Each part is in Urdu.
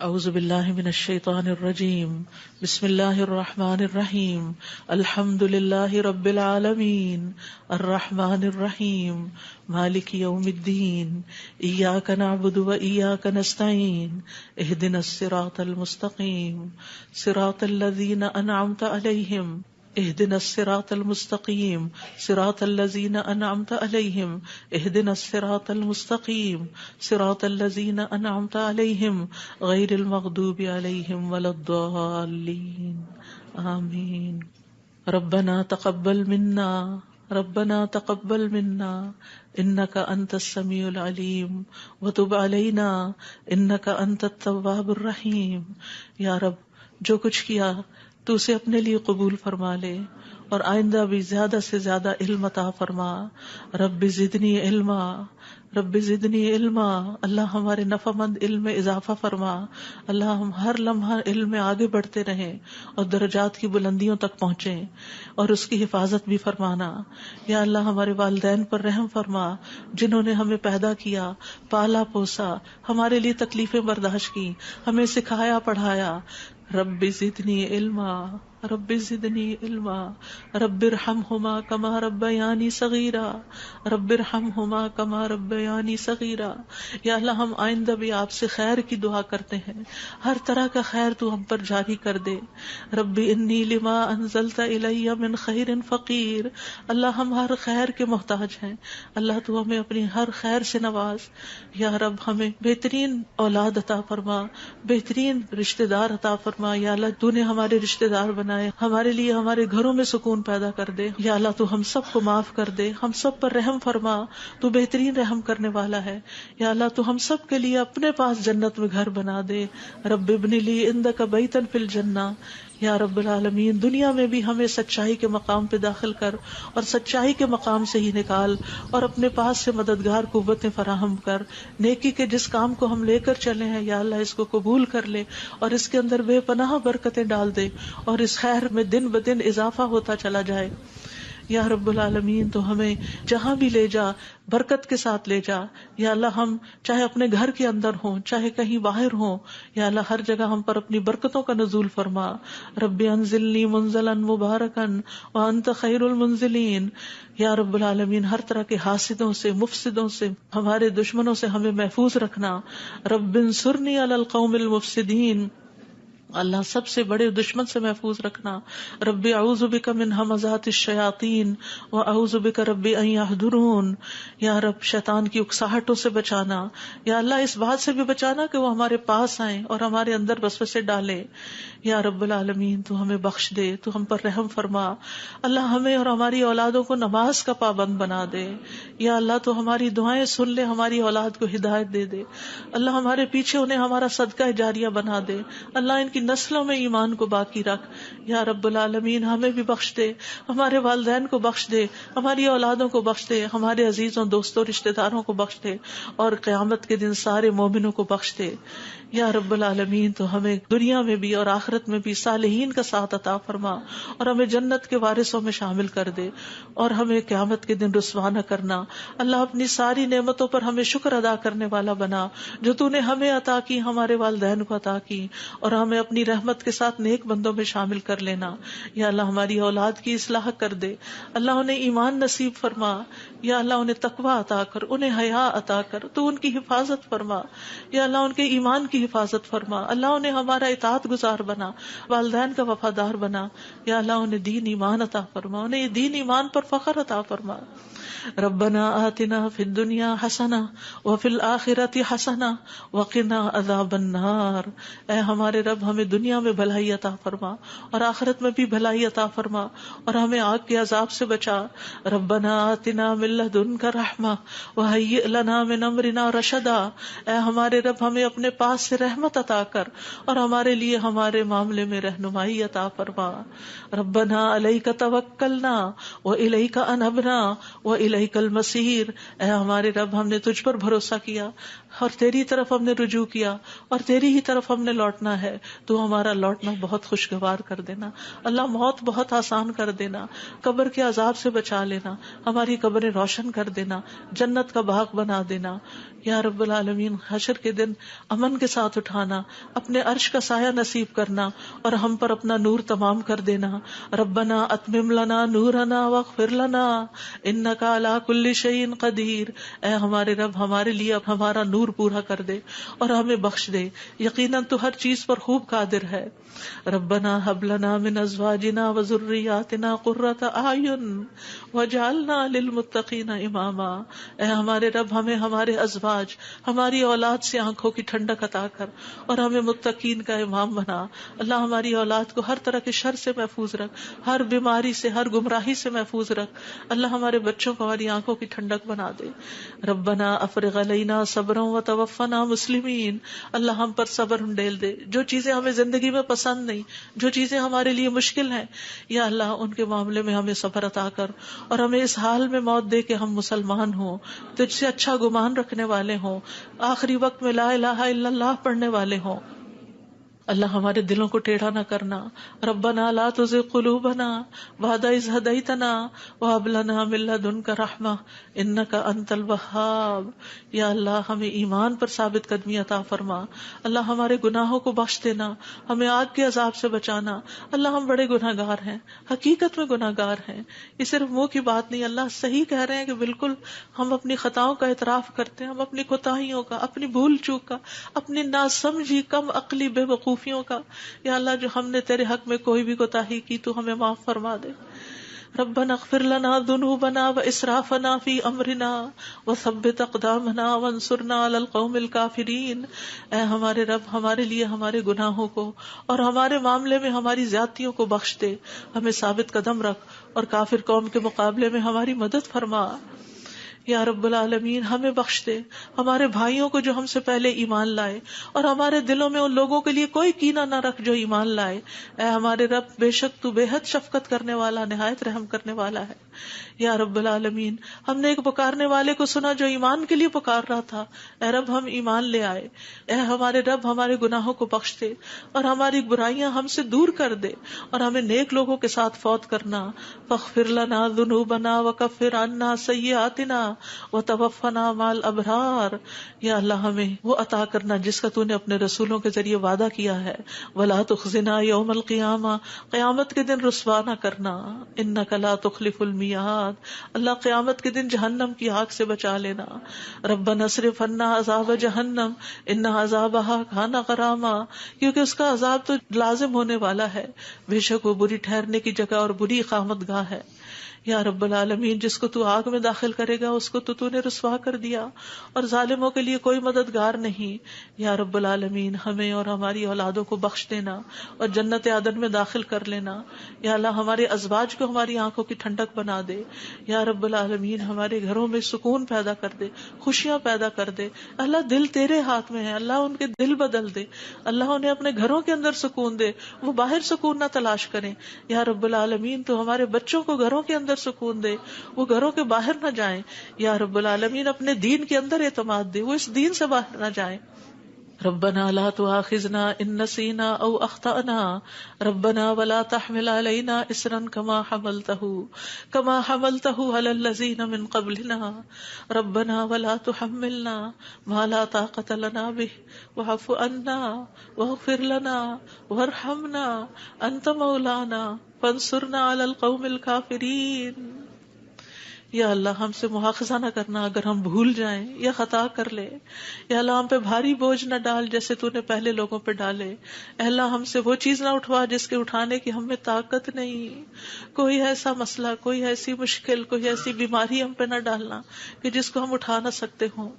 اعوذ باللہ من الشیطان الرجیم بسم اللہ الرحمن الرحیم الحمد للہ رب العالمین الرحمن الرحیم مالک یوم الدین ایاک نعبد و ایاک نستعین اہدنا الصراط المستقیم صراط الذین انعمت علیہم اہدنا الصراط المستقیم صراط الذین انعمت علیہم اہدنا الصراط المستقیم صراط الذین انعمت علیہم غیر المغضوب علیہم ولا الضالین آمین۔ ربنا تقبل منا تقبل منا انک انت السمیع العلیم وتب علینا انک انت التواب الرحیم۔ یا رب، جو کچھ کیا تو اسے اپنے لیے قبول فرما لے اور آئندہ بھی زیادہ سے زیادہ علم عطا فرما۔ رب زدنی علما، رب زدنی علما، اللہ ہمارے نفع مند علم میں اضافہ فرما۔ اللہ ہم ہر لمحہ علم میں آگے بڑھتے رہیں اور درجات کی بلندیوں تک پہنچیں اور اس کی حفاظت بھی فرمانا۔ یا اللہ ہمارے والدین پر رحم فرما، جنہوں نے ہمیں پیدا کیا، پالا پوسا، ہمارے لیے تکلیفیں برداشت کی، ہمیں سکھایا پڑھایا۔ رب زدنی علما، رب زدنی علما، رب ارحمہما کما ربیانی صغیرا، رب ارحمہما کما ربیانی صغیرا۔ یا اللہ ہم آئندہ بھی آپ سے خیر کی دعا کرتے ہیں، ہر طرح کا خیر تو ہم پر جاری کر دے۔ رب انی لما انزلت الی من خیر فقیر۔ اللہ ہم ہر خیر کے محتاج ہیں، اللہ تو ہمیں اپنی ہر خیر سے نواز۔ یا رب ہمیں بہترین اولاد عطا فرما، بہترین رشتہ دار عطا فرما۔ یا اللہ تو نے ہمارے رشتہ دار بنائے، ہمارے لیے ہمارے گھروں میں سکون پیدا کر دے۔ یا اللہ تو ہم سب کو معاف کر دے، ہم سب پر رحم فرما، تو بہترین رحم کرنے والا ہے۔ یا اللہ تو ہم سب کے لیے اپنے پاس جنت میں گھر بنا دے۔ رب ابن لی عندک بیتا فی الجنہ۔ یا رب العالمین، دنیا میں بھی ہمیں سچائی کے مقام پہ داخل کر اور سچائی کے مقام سے ہی نکال، اور اپنے پاس سے مددگار قوتیں فراہم کر۔ نیکی کے جس کام کو ہم لے کر چلے ہیں یا اللہ اس کو قبول کر لے اور اس کے اندر بے پناہ برکتیں ڈال دے اور اس خیر میں دن بدن اضافہ ہوتا چلا جائے۔ یا رب العالمین، تو ہمیں جہاں بھی لے جا برکت کے ساتھ لے جا۔ یا اللہ ہم چاہے اپنے گھر کے اندر ہوں، چاہے کہیں باہر ہوں، یا اللہ ہر جگہ ہم پر اپنی برکتوں کا نزول فرما۔ رب انزلنی منزلا مبارکا وانت خیر المنزلین۔ یا رب العالمین، ہر طرح کے حاسدوں سے، مفسدوں سے، ہمارے دشمنوں سے ہمیں محفوظ رکھنا۔ رب انصرنی علی القوم المفسدین۔ اللہ سب سے بڑے دشمن سے محفوظ رکھنا۔ رب اعوذ بک من ہمزات الشیاطین واعوذ بک رب ان یحضرون۔ یا رب شیطان کی اکساہٹوں سے بچانا، یا اللہ اس بات سے بھی بچانا کہ وہ ہمارے پاس آئیں اور ہمارے اندر وسوسے ڈالے۔ یا رب العالمین، تو ہمیں بخش دے، تو ہم پر رحم فرما۔ اللہ ہمیں اور ہماری اولادوں کو نماز کا پابند بنا دے۔ یا اللہ تو ہماری دعائیں سن لے، ہماری اولاد کو ہدایت دے دے۔ اللہ ہمارے پیچھے انہیں ہمارا صدقہ جاریہ بنا دے۔ اللہ ان کی نسلوں میں ایمان کو باقی رکھ۔ یا رب العالمین، ہمیں بھی بخش دے، ہمارے والدین کو بخش دے، ہماری اولادوں کو بخش دے، ہمارے عزیزوں، دوستوں، رشتہ داروں کو بخش دے، اور قیامت کے دن سارے مومنوں کو بخش دے۔ یا رب العالمین، تو ہمیں دنیا میں بھی اور آخرت میں بھی صالحین کا ساتھ عطا فرما، اور ہمیں جنت کے وارثوں میں شامل کر دے، اور ہمیں قیامت کے دن رسوا نہ کرنا۔ اللہ اپنی ساری نعمتوں پر ہمیں شکر ادا کرنے والا بنا، جو تو نے ہمیں عطا کی، ہمارے والدین کو عطا کی، اور ہمیں اپنی رحمت کے ساتھ نیک بندوں میں شامل کر لینا۔ یا اللہ ہماری اولاد کی اصلاح کر دے، اللہ انہیں ایمان نصیب فرما۔ یا اللہ انہیں تقویٰ عطا کر، انہیں حیا عطا کر، تو ان کی حفاظت فرما۔ یا اللہ ان کے ایمان کی حفاظت فرما، اللہ انہیں ہمارا اطاعت گزار بنا، والدین کا وفادار بنا۔ یا اللہ انہیں دین ایمان عطا فرما، انہیں دین ایمان پر فخر عطا فرما۔ ربنا آتنا فی الدنیا حسنہ وفی الآخرۃ حسنہ وقنا عذاب النار۔ اے ہمارے رب، ہمیں دنیا میں بھلائی عطا فرما اور آخرت میں بھی بھلائی عطا فرما، اور ہمیں آگ کے عذاب سے بچا۔ ربنا آتنا من لدنک رحمہ وہیئ لنا من امرنا رشدا۔ اے ہمارے رب، ہمیں اپنے پاس سے رحمت عطا کر اور ہمارے لیے ہمارے معاملے میں رہنمائی عطا فرما۔ ربنا علیک توکلنا والیک انبنا والیک المصیر۔ اے ہمارے رب، ہم نے تجھ پر بھروسہ کیا، اور تیری طرف ہم نے رجوع کیا اور تیری ہی طرف ہم نے لوٹنا ہے. تو ہمارا لوٹنا بہت خوشگوار کر دینا. اللہ موت بہت آسان کر دینا, قبر کے عذاب سے بچا لینا, ہماری قبریں روشن کر دینا, جنت کا باغ بنا دینا. یا رب العالمین, حشر کے دن امن کے ساتھ اٹھانا, اپنے عرش کا سایہ نصیب کرنا اور ہم پر اپنا نور تمام کر دینا. ربنا اتمم لنا نورنا واغفر لنا انک علی کل شیء قدیر. اے ہمارے رب, ہمارے لیے ہمارا نور پورا کر دے اور ہمیں بخش دے, یقیناً تو ہر چیز پر خوب قادر ہے. ربنا هب لنا من ازواجنا وذرياتنا قرۃ اعین واجعلنا للمتقین اماما. اے ہمارے رب, ہمیں ہمارے ازواج, ہماری اولاد سے آنکھوں کی ٹھنڈک عطا کر اور ہمیں متقین کا امام بنا. اللہ ہماری اولاد کو ہر طرح کے شر سے محفوظ رکھ, ہر بیماری سے, ہر گمراہی سے محفوظ رکھ. اللہ ہمارے بچوں کو ہماری آنکھوں کی ٹھنڈک بنا دے. ربنا افرغ علینا صبرا وتوفنا مسلمین. اللہ ہم پر صبر ہنڈیل دے. جو چیزیں ہمیں زندگی میں پسند نہیں, جو چیزیں ہمارے لیے مشکل ہیں, یا اللہ ان کے معاملے میں ہمیں صبر عطا کر اور ہمیں اس حال میں موت دے کہ ہم مسلمان ہوں, تجھ سے اچھا گمان رکھنے والے ہوں, آخری وقت میں لا الہ الا اللہ پڑھنے والے ہوں. اللہ ہمارے دلوں کو ٹیڑھا نہ کرنا. ربنا لا تزغ قلوبنا بعد اذ ہدیتنا وہب لنا من لدنک رحمہ انک انت الوہاب. یا اللہ ہمیں ایمان پر ثابت قدمی عطا فرما. اللہ ہمارے گناہوں کو بخش دینا, ہمیں آگ کے عذاب سے بچانا. اللہ ہم بڑے گناہ گار ہیں, حقیقت میں گناہ گار ہیں, یہ صرف منہ کی بات نہیں. اللہ صحیح کہہ رہے ہیں کہ بالکل ہم اپنی خطاؤں کا اعتراف کرتے ہیں, ہم اپنی کوتاہیوں کا, اپنی بھول چوک کا, اپنی ناسمجھی کم عقلی بے وقوفیوں کا. یا اللہ جو ہم نے تیرے حق میں کوئی بھی کوتاہی کی تو ہمیں معاف فرما دے. ربنا اغفر لنا ذنوبنا واسرافنا فی امرنا وثبت اقدامنا وانصرنا علی القوم الکافرین. اے ہمارے رب, ہمارے لیے ہمارے گناہوں کو اور ہمارے معاملے میں ہماری زیادتیوں کو بخش دے, ہمیں ثابت قدم رکھ اور کافر قوم کے مقابلے میں ہماری مدد فرما. یا رب العالمین, ہمیں بخش دے, ہمارے بھائیوں کو جو ہم سے پہلے ایمان لائے, اور ہمارے دلوں میں ان لوگوں کے لیے کوئی کینہ نہ رکھ جو ایمان لائے. اے ہمارے رب, بے شک تو بے حد شفقت کرنے والا, نہایت رحم کرنے والا ہے. یا رب العالمین, ہم نے ایک پکارنے والے کو سنا جو ایمان کے لیے پکار رہا تھا. اے رب, ہم ایمان لے آئے. اے ہمارے رب, ہمارے گناہوں کو بخش دے اور ہماری برائیاں ہم سے دور کر دے اور ہمیں نیک لوگوں کے ساتھ فوت کرنا. فاغفر لنا ذنوبنا وکفر عنا سیئاتنا وتوفنا مع الابرار. یا اللہ ہمیں وہ عطا کرنا جس کا تو نے اپنے رسولوں کے ذریعے وعدہ کیا ہے. ولا تخزنا یوم القیامہ, قیامت کے دن رسوا نہ کرنا. انک لا تخلف المیعاد, اللہ قیامت کے دن جہنم کی آگ سے بچا لینا. ربنا اصرف عنا عذاب جہنم ان عذابها کان غراما, کیونکہ اس کا عذاب تو لازم ہونے والا ہے, بے شک وہ بری ٹھہرنے کی جگہ اور بری اقامت گاہ ہے. یا رب العالمین, جس کو تو آگ میں داخل کرے گا اس کو تو نے رسوا کر دیا, اور ظالموں کے لیے کوئی مددگار نہیں. یا رب العالمین, ہمیں اور ہماری اولادوں کو بخش دینا اور جنت عدن میں داخل کر لینا. یا اللہ, ہمارے ازواج کو ہماری آنکھوں کی ٹھنڈک بنا دے. یا رب العالمین, ہمارے گھروں میں سکون پیدا کر دے, خوشیاں پیدا کر دے. اللہ, دل تیرے ہاتھ میں ہے, اللہ ان کے دل بدل دے. اللہ انہیں اپنے گھروں کے اندر سکون دے, وہ باہر سکون نہ تلاش کریں. یا رب العالمین, تو ہمارے بچوں کو گھروں کے اندر سکون دے, وہ گھروں کے باہر نہ جائیں. یا رب العالمین, اپنے دین کے اندر اعتماد دے, وہ اس دین سے باہر نہ جائیں. ربنا لا تؤاخذنا ان نسینا او اخطأنا ربنا ولا تحمل علينا اصرا كما حملته على الذين من قبلنا ربنا ولا تحملنا ما لا طاقة لنا به واعف عنا واغفر لنا وارحمنا انت مولانا فانصرنا على القوم الكافرين. یا اللہ, ہم سے مواخذہ نہ کرنا اگر ہم بھول جائیں یا خطا کر لے. یا اللہ, ہم پہ بھاری بوجھ نہ ڈال جیسے تو نے پہلے لوگوں پہ ڈالے. اے اللہ, ہم سے وہ چیز نہ اٹھوا جس کے اٹھانے کی ہم میں طاقت نہیں. کوئی ایسا مسئلہ, کوئی ایسی مشکل, کوئی ایسی بیماری ہم پہ نہ ڈالنا کہ جس کو ہم اٹھا نہ سکتے ہوں.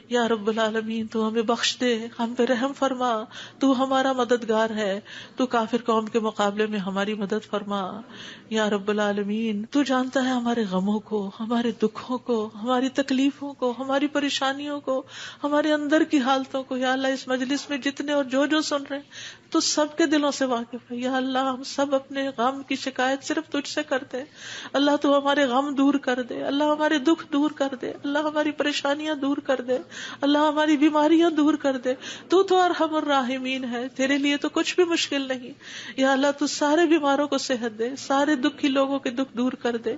یا رب العالمین, تو ہمیں بخش دے, ہم پہ رحم فرما, تو ہمارا مددگار ہے, تو کافر قوم کے مقابلے میں ہماری مدد فرما. یا رب العالمین, تو جانتا ہے ہمارے غموں کو, ہمارے دکھوں کو، ہماری تکلیفوں کو، ہماری پریشانیوں کو، ہمارے اندر کی حالتوں کو. یا اللہ اس مجلس میں جتنے اور جو سن رہے ہیں تو سب کے دلوں سے واقف ہے. یا اللہ ہم سب اپنے غم کی شکایت صرف تجھ سے کرتے ہیں. اللہ تو ہمارے غم دور کر دے، اللہ ہمارے دکھ دور کر دے، اللہ ہماری پریشانیاں دور کر دے، اللہ ہماری بیماریاں دور کر دے. تو ارحم الراحمین ہے، تیرے لیے تو کچھ بھی مشکل نہیں. یا اللہ تو سارے بیماروں کو صحت دے، سارے دکھی لوگوں کے دکھ دور کر دے.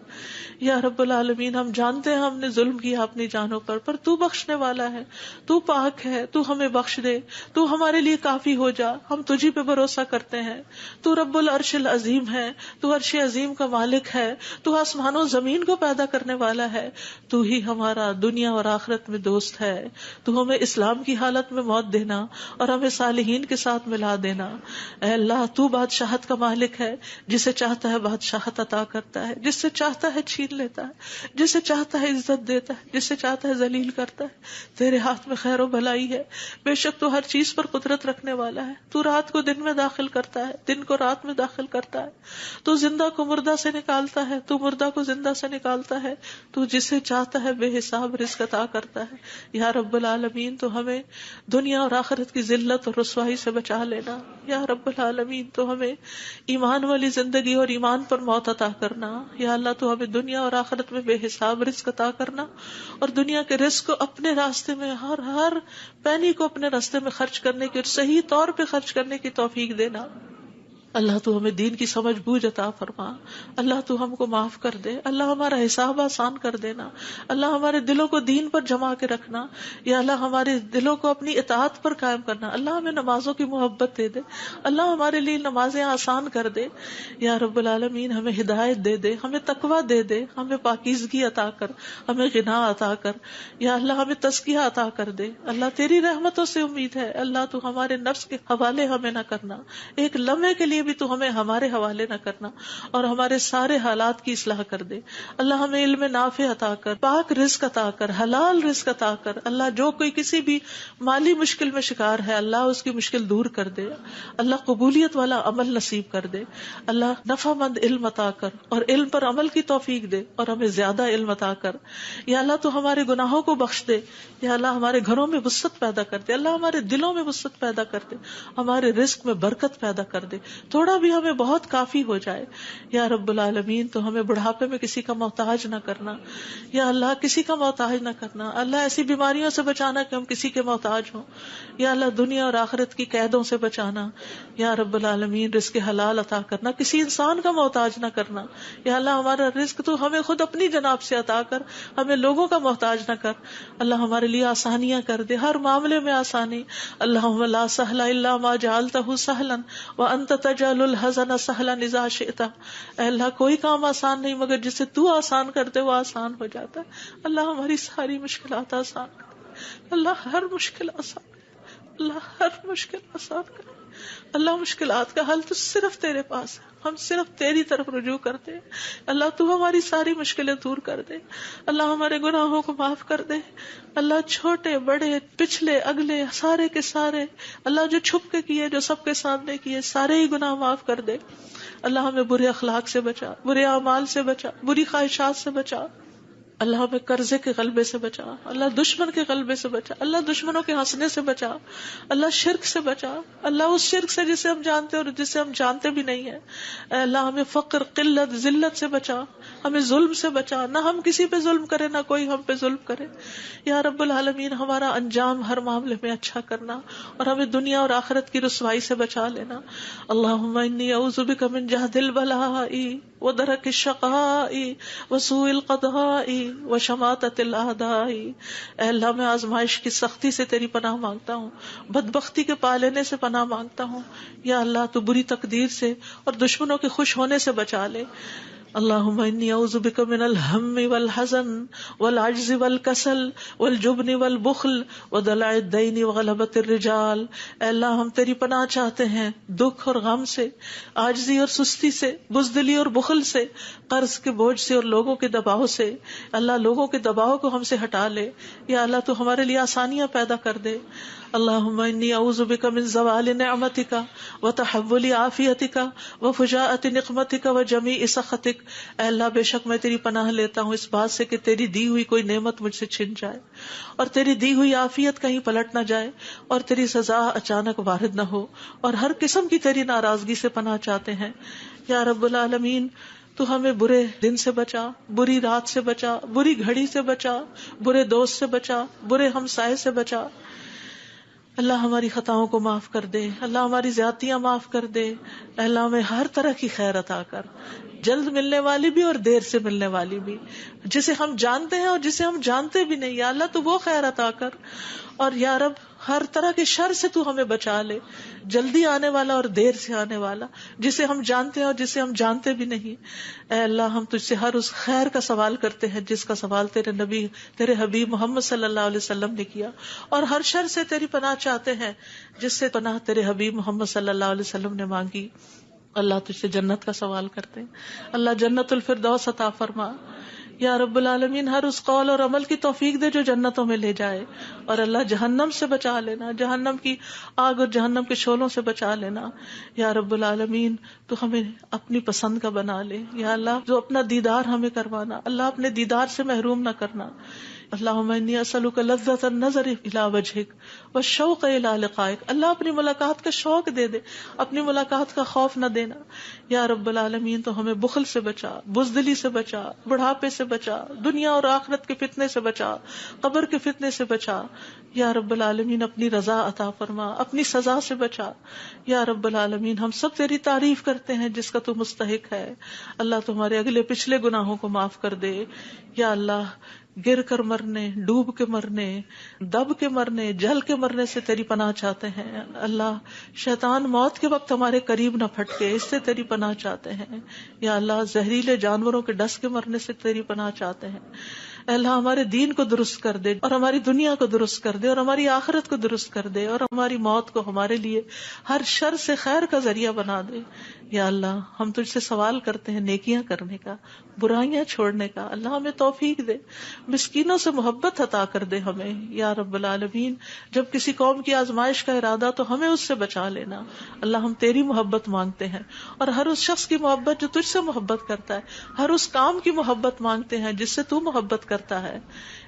یا رب العالمین ہم جانتے ہیں ہم نے ظلم کیا اپنی جانوں پر تو بخشنے والا ہے، تو پاک ہے، تو ہمیں بخش دے، تو ہمارے لیے کافی ہو جا. ہم تجھی پہ بھروسہ کرتے ہیں. تو رب العرش العظیم ہے، تو عرش عظیم کا مالک ہے، تو آسمان و زمین کو پیدا کرنے والا ہے. تو ہی ہمارا دنیا اور آخرت میں دوست ہے. تو ہمیں اسلام کی حالت میں موت دینا اور ہمیں صالحین کے ساتھ ملا دینا. اے اللہ تو بادشاہت کا مالک ہے، جسے چاہتا ہے بادشاہت عطا کرتا ہے، جس سے چاہتا ہے چھین لیتا ہے، جسے چاہتا ہے عزت دیتا ہے، جسے چاہتا ہے ذلیل کرتا ہے. تیرے ہاتھ میں خیر و بھلائی ہے. بے شک تو ہر چیز پر قدرت رکھنے والا ہے. تو رات کو دن میں داخل کرتا ہے، دن کو رات میں داخل کرتا ہے. تو زندہ کو مردہ سے نکالتا ہے، تو مردہ کو زندہ سے نکالتا ہے. تو جسے چاہتا ہے بے حساب رزق عطا کرتا ہے. یا رب العالمین تو ہمیں دنیا اور آخرت کی ذلت اور رسوائی سے بچا لینا. یا رب العالمین تو ہمیں ایمان والی زندگی اور ایمان پر موت عطا کرنا. یا اللہ تو ہمیں دنیا اور آخرت میں بے حساب رزق عطا کرنا، اور دنیا کے رزق کو اپنے راستے میں ہر پینی کو اپنے راستے میں خرچ کرنے کی اور صحیح طور پہ خرچ کرنے کی توفیق دینا. اللہ تو ہمیں دین کی سمجھ بوجھ عطا فرما. اللہ تو ہم کو معاف کر دے. اللہ ہمارا حساب آسان کر دینا. اللہ ہمارے دلوں کو دین پر جما کے رکھنا. یا اللہ ہمارے دلوں کو اپنی اطاعت پر قائم کرنا. اللہ ہمیں نمازوں کی محبت دے دے. اللہ ہمارے لیے نمازیں آسان کر دے. یا رب العالمین ہمیں ہدایت دے دے، ہمیں تقویٰ دے دے، ہمیں پاکیزگی عطا کر، ہمیں غنا عطا کر. یا اللہ ہمیں تزکیہ عطا کر دے. اللہ تیری رحمتوں سے امید ہے. اللہ تو ہمارے نفس کے حوالے ہمیں نہ کرنا، ایک لمحے کے لیے بھی تو ہمیں ہمارے حوالے نہ کرنا، اور ہمارے سارے حالات کی اصلاح کر دے. اللہ ہمیں علم نافع عطا کر، پاک رزق عطا کر، حلال رزق عطا کر. اللہ جو کوئی کسی بھی مالی مشکل میں شکار ہے، اللہ اس کی مشکل دور کر دے. اللہ قبولیت والا عمل نصیب کر دے. اللہ نفع مند علم عطا کر اور علم پر عمل کی توفیق دے، اور ہمیں زیادہ علم عطا کر. یا اللہ تو ہمارے گناہوں کو بخش دے. یا اللہ ہمارے گھروں میں وسعت پیدا کر دے. اللہ ہمارے دلوں میں وسعت پیدا کر دے، ہمارے رزق میں برکت پیدا کر دے. تھوڑا بھی ہمیں بہت کافی ہو جائے. یا رب العالمین تو ہمیں بڑھاپے میں کسی کا محتاج نہ کرنا. یا اللہ کسی کا محتاج نہ کرنا. اللہ ایسی بیماریوں سے بچانا کہ ہم کسی کے محتاج ہوں. یا اللہ دنیا اور آخرت کی قیدوں سے بچانا. یا رب العالمین رزق حلال عطا کرنا، کسی انسان کا محتاج نہ کرنا. یا اللہ ہمارا رزق تو ہمیں خود اپنی جناب سے عطا کر، ہمیں لوگوں کا محتاج نہ کر. اللہ ہمارے لیے آسانیاں کر دے، ہر معاملے میں آسانی. اللہم لا سہل الا ما جعلتہ سہلا وانت تجعل الحزن سہلا اذا شئت. اے اللہ کوئی کام آسان نہیں مگر جسے تو آسان کر دے وہ آسان ہو جاتا ہے. اللہ ہماری ساری مشکلات آسان کر. اللہ ہر مشکل آسان کر. اللہ ہر مشکل آسان کر. اللہ مشکلات کا حل تو صرف تیرے پاس ہے، ہم صرف تیری طرف رجوع کرتے ہیں. اللہ تو ہماری ساری مشکلیں دور کر دے. اللہ ہمارے گناہوں کو معاف کر دے. اللہ چھوٹے بڑے پچھلے اگلے سارے کے سارے، اللہ جو چھپ کے کیے جو سب کے سامنے کیے سارے ہی گناہ معاف کر دے. اللہ ہمیں برے اخلاق سے بچا، برے اعمال سے بچا، بری خواہشات سے بچا. اللہ ہمیں قرضے کے غلبے سے بچا. اللہ دشمن کے غلبے سے بچا. اللہ دشمنوں کے ہنسنے سے بچا. اللہ شرک سے بچا. اللہ اس شرک سے جسے ہم جانتے اور جسے ہم جانتے بھی نہیں ہیں. اے اللہ ہمیں فقر، قلت، ذلت سے بچا. ہمیں ظلم سے بچا، نہ ہم کسی پہ ظلم کرے نہ کوئی ہم پہ ظلم کرے. یا رب العالمین ہمارا انجام ہر معاملے میں اچھا کرنا، اور ہمیں دنیا اور آخرت کی رسوائی سے بچا لینا. اللہم انی اعوذ بک من جہد البلاء ودرک الشقاء وسوء القضاء وشماتۃ الاعداء. اے اللہ میں آزمائش کی سختی سے تیری پناہ مانگتا ہوں، بدبختی کے پا لینے سے پناہ مانگتا ہوں. یا اللہ تو بری تقدیر سے اور دشمنوں کے خوش ہونے سے بچا لے. اللہم انی اعوذ بک من الہم والحزن والعجز والکسل والجبن والبخل ودلع الدین وغلبۃ الرجال. اے اللہ ہم تیری پناہ چاہتے ہیں دکھ اور غم سے، عاجزی اور سستی سے، بزدلی اور بخل سے، قرض کے بوجھ سے اور لوگوں کے دباؤ سے. اللہ لوگوں کے دباؤ کو ہم سے ہٹا لے. یا اللہ تو ہمارے لیے آسانیاں پیدا کر دے. اللہم انی اعوذ بک من زوال نعمتک وتحول عافیتک وفجاءۃ نقمتک وجمیع سخطک بک، اے اللہ بے شک میں تیری پناہ لیتا ہوں اس بات سے کہ تیری دی ہوئی کوئی نعمت مجھ سے چھن جائے، اور تیری دی ہوئی عافیت کہیں پلٹ نہ جائے، اور تیری سزا اچانک وارد نہ ہو، اور ہر قسم کی تیری ناراضگی سے پناہ چاہتے ہیں یا رب العالمین۔ تو ہمیں برے دن سے بچا، بری رات سے بچا، بری گھڑی سے بچا، برے دوست سے بچا، برے ہمسائے سے بچا۔ اللہ ہماری خطاؤں کو معاف کر دے، اللہ ہماری زیادتیاں معاف کر دے، اللہ ہمیں ہر طرح کی خیر عطا کر، جلد ملنے والی بھی اور دیر سے ملنے والی بھی، جسے ہم جانتے ہیں اور جسے ہم جانتے بھی نہیں، یا اللہ تو وہ خیر عطا کر، اور یا رب ہر طرح کے شر سے تو ہمیں بچا لے، جلدی آنے والا اور دیر سے آنے والا، جسے ہم جانتے ہیں اور جسے ہم جانتے بھی نہیں۔ اے اللہ ہم تجھ سے ہر اس خیر کا سوال کرتے ہیں جس کا سوال تیرے نبی، تیرے حبیب محمد صلی اللہ علیہ وسلم نے کیا، اور ہر شر سے تیری پناہ چاہتے ہیں جس سے پناہ تیرے حبیب محمد صلی اللہ علیہ وسلم نے مانگی۔ اللہ تجھ سے جنت کا سوال کرتے ہیں، اللہ جنت الفردوس عطا فرما یا رب العالمین، ہر اس قول اور عمل کی توفیق دے جو جنتوں میں لے جائے، اور اللہ جہنم سے بچا لینا، جہنم کی آگ اور جہنم کے شعلوں سے بچا لینا یا رب العالمین۔ تو ہمیں اپنی پسند کا بنا لے یا اللہ، جو اپنا دیدار ہمیں کروانا، اللہ اپنے دیدار سے محروم نہ کرنا۔ اللہم انی اسألک لذۃ النظر الی وجہک والشوق الی لقائک، اللہ اپنی ملاقات کا شوق دے دے، اپنی ملاقات کا خوف نہ دینا یا رب العالمین۔ تو ہمیں بخل سے بچا، بزدلی سے بچا، بڑھاپے سے بچا، دنیا اور آخرت کے فتنے سے بچا، قبر کے فتنے سے بچا یا رب العالمین۔ اپنی رضا عطا فرما، اپنی سزا سے بچا یا رب العالمین۔ ہم سب تیری تعریف کرتے ہیں جس کا تو مستحق ہے، اللہ تمہارے اگلے پچھلے گناہوں کو معاف کر دے یا اللہ۔ گر کر مرنے، ڈوب کے مرنے، دب کے مرنے، جل کے مرنے سے تیری پناہ چاہتے ہیں اللہ۔ شیطان موت کے وقت ہمارے قریب نہ پھٹکے، اس سے تیری پناہ چاہتے ہیں یا اللہ۔ زہریلے جانوروں کے ڈس کے مرنے سے تیری پناہ چاہتے ہیں اے اللہ۔ ہمارے دین کو درست کر دے، اور ہماری دنیا کو درست کر دے، اور ہماری آخرت کو درست کر دے، اور ہماری موت کو ہمارے لیے ہر شر سے خیر کا ذریعہ بنا دے یا اللہ۔ ہم تجھ سے سوال کرتے ہیں نیکیاں کرنے کا، برائیاں چھوڑنے کا، اللہ ہمیں توفیق دے۔ مسکینوں سے محبت عطا کر دے ہمیں یا رب العالمین۔ جب کسی قوم کی آزمائش کا ارادہ تو ہمیں اس سے بچا لینا اللہ۔ ہم تیری محبت مانگتے ہیں، اور ہر اس شخص کی محبت جو تجھ سے محبت کرتا ہے، ہر اس کام کی محبت مانگتے ہیں جس سے تو محبت کرتا ہے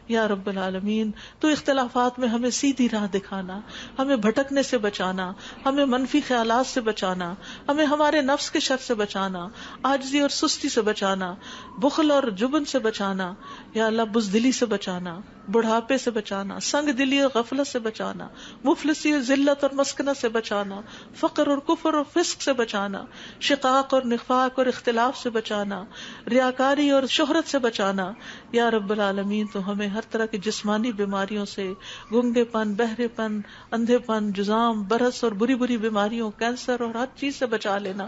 یا رب العالمین۔ تو اختلافات میں ہمیں سیدھی راہ دکھانا، ہمیں بھٹکنے سے بچانا، ہمیں منفی خیالات سے بچانا، ہمیں ہمارے نفس کے شر سے بچانا، عاجزی اور سستی سے بچانا، بخل اور جبن سے بچانا یا اللہ، بزدلی سے بچانا، بڑھاپے سے بچانا، سنگ دلی اور غفلت سے بچانا، مفلسی اور ذلت اور مسکنت سے بچانا، فقر اور کفر اور فسق سے بچانا، شقاق اور نفاق اور اختلاف سے بچانا، ریاکاری اور شہرت سے بچانا یا رب العالمین۔ تو ہمیں ہر طرح کی جسمانی بیماریوں سے، گنگے پن، بہرے پن، اندھے پن، جزام، برس اور بری بری بیماریوں، کینسر اور ہر چیز سے بچا لینا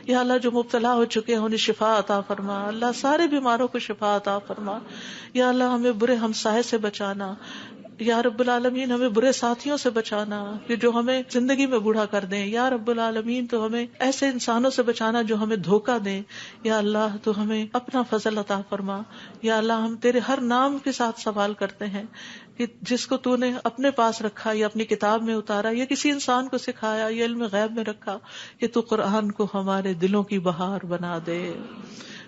یا اللہ۔ جو مبتلا ہو چکے ہیں انہیں شفا عطا فرما اللہ، سارے بیماروں کو شفا عطا فرما یا اللہ۔ ہمیں برے ہمسائے سے بچانا یا رب العالمین، ہمیں برے ساتھیوں سے بچانا کہ جو ہمیں زندگی میں بوڑھا کر دیں یا رب العالمین۔ تو ہمیں ایسے انسانوں سے بچانا جو ہمیں دھوکہ دیں یا اللہ۔ تو ہمیں اپنا فضل عطا فرما یا اللہ۔ ہم تیرے ہر نام کے ساتھ سوال کرتے ہیں کہ جس کو تو نے اپنے پاس رکھا یا اپنی کتاب میں اتارا یا کسی انسان کو سکھایا یا علم غیب میں رکھا، کہ تو قرآن کو ہمارے دلوں کی بہار بنا دے،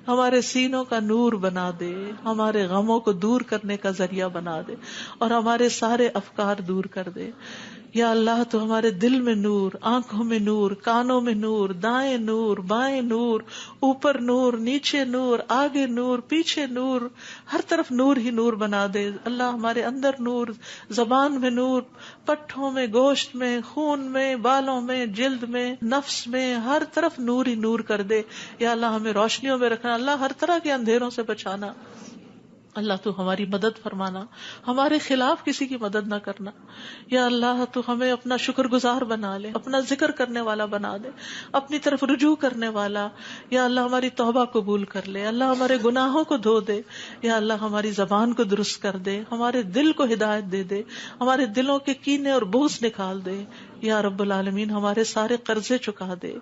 ہمارے سینوں کا نور بنا دے، ہمارے غموں کو دور کرنے کا ذریعہ بنا دے، اور ہمارے سارے افکار دور کر دے یا اللہ۔ تو ہمارے دل میں نور، آنکھوں میں نور، کانوں میں نور، دائیں نور، بائیں نور، اوپر نور، نیچے نور، آگے نور، پیچھے نور، ہر طرف نور ہی نور بنا دے اللہ۔ ہمارے اندر نور، زبان میں نور، پٹھوں میں، گوشت میں، خون میں، بالوں میں، جلد میں، نفس میں، ہر طرف نور ہی نور کر دے یا اللہ۔ ہمیں روشنیوں میں رکھنا اللہ، ہر طرح کے اندھیروں سے بچانا اللہ۔ تو ہماری مدد فرمانا، ہمارے خلاف کسی کی مدد نہ کرنا یا اللہ۔ تو ہمیں اپنا شکر گزار بنا لے، اپنا ذکر کرنے والا بنا دے، اپنی طرف رجوع کرنے والا یا اللہ۔ ہماری توبہ قبول کر لے اللہ، ہمارے گناہوں کو دھو دے یا اللہ۔ ہماری زبان کو درست کر دے، ہمارے دل کو ہدایت دے دے، ہمارے دلوں کے کینے اور بغض نکال دے یا رب العالمین ہمارے سارے قرضے چکا دے.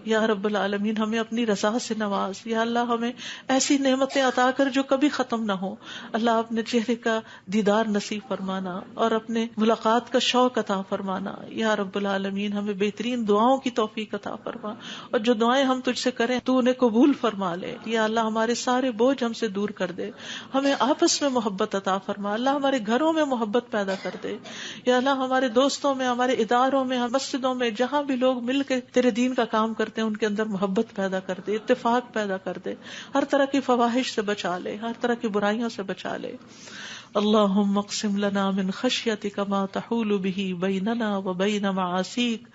یا رب العالمین ہمیں اپنی رضا سے نواز. یا اللہ ہمیں ایسی نعمتیں عطا کر جو کبھی ختم نہ ہو. اللہ اپنے چہرے کا دیدار نصیب فرمانا اور اپنے ملاقات کا شوق عطا فرمانا. یا رب العالمین ہمیں بہترین دعاؤں کی توفیق عطا فرما, اور جو دعائیں ہم تجھ سے کریں تو انہیں قبول فرما لے. یا اللہ ہمارے سارے بوجھ ہم سے دور کر دے, ہمیں آپس میں محبت عطا فرما. اللہ ہمارے گھروں میں محبت پیدا کر دے. یا اللہ ہمارے دوستوں میں, ہمارے اداروں میں, مسجدوں میں, جہاں بھی لوگ مل کے تیرے دین کا کام کرتے ہیں ان کے اندر محبت پیدا کر دے, اتفاق پیدا کر دے, ہر طرح کی فواحش سے بچا لے, ہر طرح کی برائیوں سے بچا لے. اللہم اقسم لنا من خشیتک ما تحول به بیننا وبین معاصیک,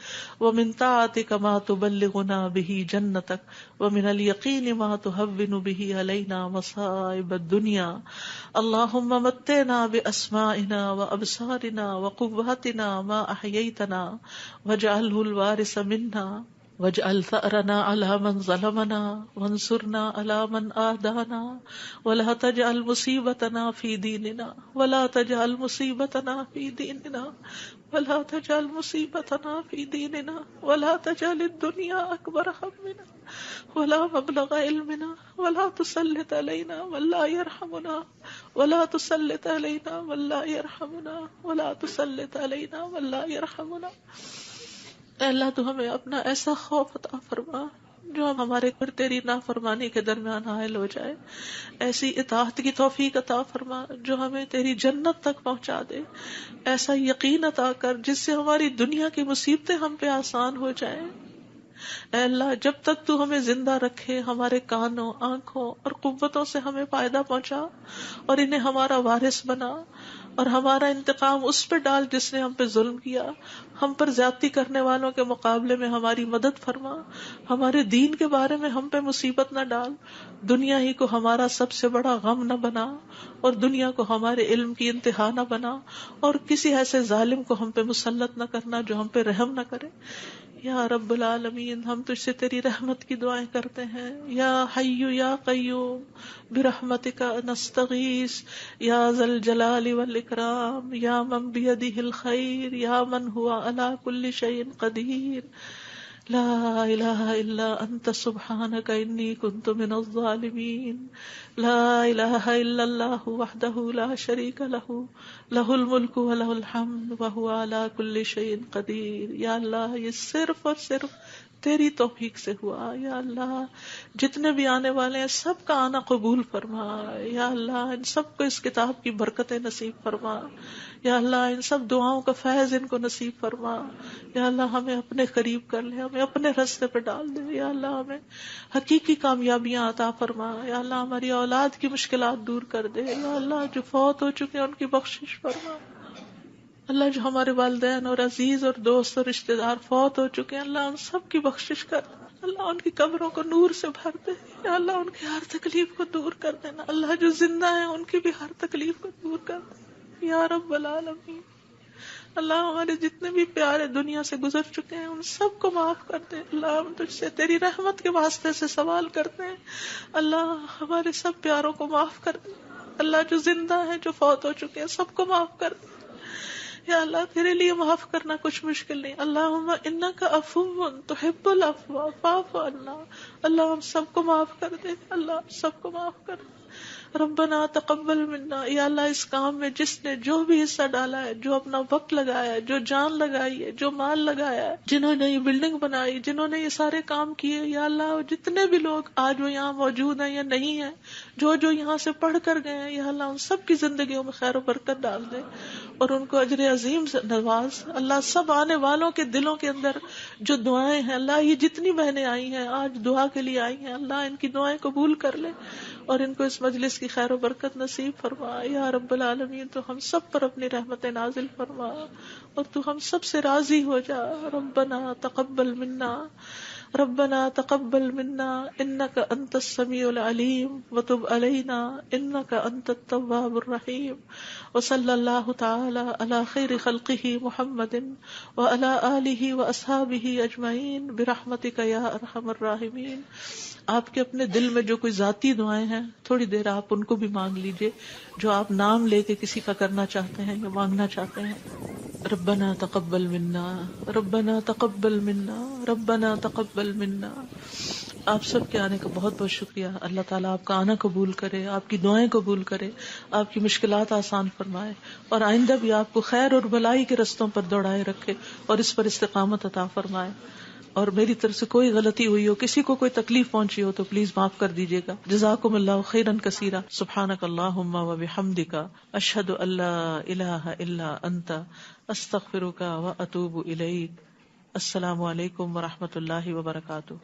ومن طاعتک ما تبلغنا به جنتک, ومن الیقین ما تهون به علینا مصائب الدنیا. اللہم متعنا باسمائنا وابصارنا وقواتنا ما احییتنا واجعله الوارث منا, واجعل ثأرنا على من ظلمنا وانصرنا على من آدانا, ولا تجعل مصیبتنا في دیننا, ولا تجعل مصیبتنا في دیننا, ولا تجعل مصیبتنا في دیننا, ولا تجعل الدنيا أكبر همنا ولا مبلغ علمنا, ولا تسلط علينا من لا يرحمنا, ولا تسلط علينا من لا يرحمنا, ولا تسلط علينا من لا يرحمنا. اے اللہ تو ہمیں اپنا ایسا خوف عطا فرما جو ہمارے اور تیری نافرمانی کے درمیان حائل ہو جائے, ایسی اطاعت کی توفیق عطا فرما جو ہمیں تیری جنت تک پہنچا دے, ایسا یقین عطا کر جس سے ہماری دنیا کی مصیبتیں ہم پہ آسان ہو جائیں. اے اللہ جب تک تو ہمیں زندہ رکھے ہمارے کانوں, آنکھوں اور قوتوں سے ہمیں فائدہ پہنچا, اور انہیں ہمارا وارث بنا, اور ہمارا انتقام اس پہ ڈال جس نے ہم پہ ظلم کیا. ہم پر زیادتی کرنے والوں کے مقابلے میں ہماری مدد فرما, ہمارے دین کے بارے میں ہم پہ مصیبت نہ ڈال, دنیا ہی کو ہمارا سب سے بڑا غم نہ بنا, اور دنیا کو ہمارے علم کی انتہا نہ بنا, اور کسی ایسے ظالم کو ہم پہ مسلط نہ کرنا جو ہم پہ رحم نہ کرے. یا رب العالمین ہم تجھ سے تیری رحمت کی دعائیں کرتے ہیں. یا حی یا قیوم برحمتک نستغیث, یا ذا الجلال والاکرام, یا من بیدہ الخیر, یا من ہوا علی کل شیء قدیر, لا الہ الا انت سبحانک انی کنت من الظالمین, لا الہ الا اللہ وحدہ لا شریک لہ, لہ الملک ولہ الحمد وہو علی کل شیء قدیر. یا اللہ یہ صرف اور صرف تیری توفیق سے ہوا. یا اللہ جتنے بھی آنے والے ہیں سب کا آنا قبول فرما. یا اللہ ان سب کو اس کتاب کی برکتیں نصیب فرما. یا اللہ ان سب دعاؤں کا فیض ان کو نصیب فرما. یا اللہ ہمیں اپنے قریب کر لے, ہمیں اپنے راستے پہ ڈال دے. یا اللہ ہمیں حقیقی کامیابیاں عطا فرما. یا اللہ ہماری اولاد کی مشکلات دور کر دے. یا اللہ جو فوت ہو چکے ہیں ان کی بخشش فرما. اللہ جو ہمارے والدین اور عزیز اور دوست اور رشتہ دار فوت ہو چکے ہیں اللہ ان سب کی بخشش کر دے. اللہ ان کی قبروں کو نور سے بھر دے. یا اللہ ان کی ہر تکلیف کو دور کر دینا. اللہ جو زندہ ہیں ان کی بھی ہر تکلیف کو دور کر دے. یا رب العالمین اللہ ہمارے جتنے بھی پیارے دنیا سے گزر چکے ہیں ان سب کو معاف کر دے. اللہ ہم تجھ سے تیری رحمت کے واسطے سے سوال کرتے ہیں, اللہ ہمارے سب پیاروں کو معاف کر دے. اللہ جو زندہ ہیں جو فوت ہو چکے ہیں سب کو معاف کر دے. یا اللہ تیرے لیے معاف کرنا کچھ مشکل نہیں. اللہم انک عفو تحب العفو فاعف عنا. اللہ ہم سب کو معاف کر دے. اللہ سب کو معاف کر دے. ربنا تقبل منا. یا اللہ اس کام میں جس نے جو بھی حصہ ڈالا ہے, جو اپنا وقت لگایا ہے, جو جان لگائی ہے, جو مال لگایا ہے, جنہوں نے یہ بلڈنگ بنائی, جنہوں نے یہ سارے کام کیے, یا اللہ جتنے بھی لوگ آج وہ یہاں موجود ہیں یا نہیں ہیں, جو یہاں سے پڑھ کر گئے ہیں, یا اللہ ان سب کی زندگیوں میں خیر و برکت ڈال دے اور ان کو اجر عظیم سے نواز. اللہ سب آنے والوں کے دلوں کے اندر جو دعائیں ہیں, اللہ یہ جتنی بہنیں آئی ہیں آج دعا کے لیے آئی ہیں, اللہ ان کی دعائیں قبول کر لے اور ان کو اس مجلس کی خیر و برکت نصیب فرما. یا رب العالمین تو ہم سب پر اپنی رحمت نازل فرما اور تو ہم سب سے راضی ہو جا. ربنا تقبل منا, ربنا تقبل منا انك انت السميع العليم وتب علينا انك انت التواب الرحيم. وصلى الله تعالى على خير خلقه محمد وعلى آله واصحابه اجمعين برحمتك يا ارحم الراحمين. آپ کے اپنے دل میں جو کوئی ذاتی دعائیں ہیں تھوڑی دیر آپ ان کو بھی مانگ لیجئے, جو آپ نام لے کے کسی کا کرنا چاہتے ہیں یا مانگنا چاہتے ہیں. ربنا تقبل منا، ربنا تقبل منا، ربنا تقبل منا. آپ سب کے آنے کا بہت بہت شکریہ. اللہ تعالیٰ آپ کا آنا قبول کرے، آپ کی دعائیں قبول کرے، آپ کی مشکلات آسان فرمائے، اور آئندہ بھی آپ کو خیر اور بھلائی کے رستوں پر دوڑائے رکھے اور اس پر استقامت عطا فرمائے. اور میری طرف سے کوئی غلطی ہوئی ہو، کسی کو کوئی تکلیف پہنچی ہو تو پلیز معاف کر دیجیے گا. جزاکم اللہ خیرا کثیرا. سبحانک اللہم و بحمدک، اشہد ان لا الہ الا انت، استغفرک و اتوب الیک. السلام علیکم و رحمۃ اللہ وبرکاتہ.